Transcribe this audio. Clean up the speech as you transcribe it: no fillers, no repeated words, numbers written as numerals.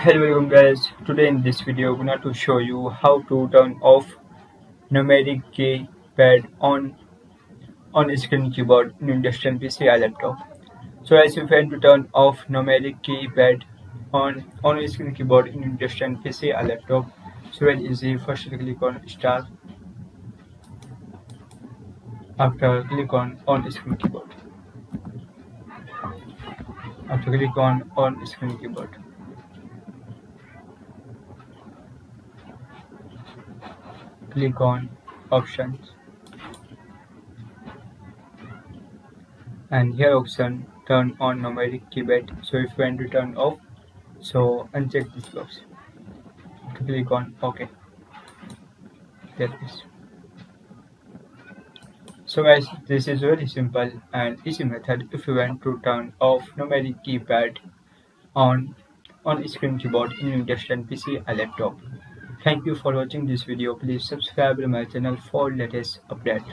Hello everyone guys, today in this video I'm going to show you how to turn off numeric keypad on screen keyboard in industrial PC or laptop. So as you plan to turn off numeric keypad on screen keyboard in industrial PC or laptop, so very easy. First click on start, after click on screen keyboard, after click on screen keyboard, click on options, and here option turn on numeric keypad. So if you want to turn off, so uncheck this box, to click on OK. There it is. So guys, this is very simple and easy method if you want to turn off numeric keypad on screen keyboard in industrial PC or laptop. Thank you for watching this video. Please subscribe to my channel for latest update.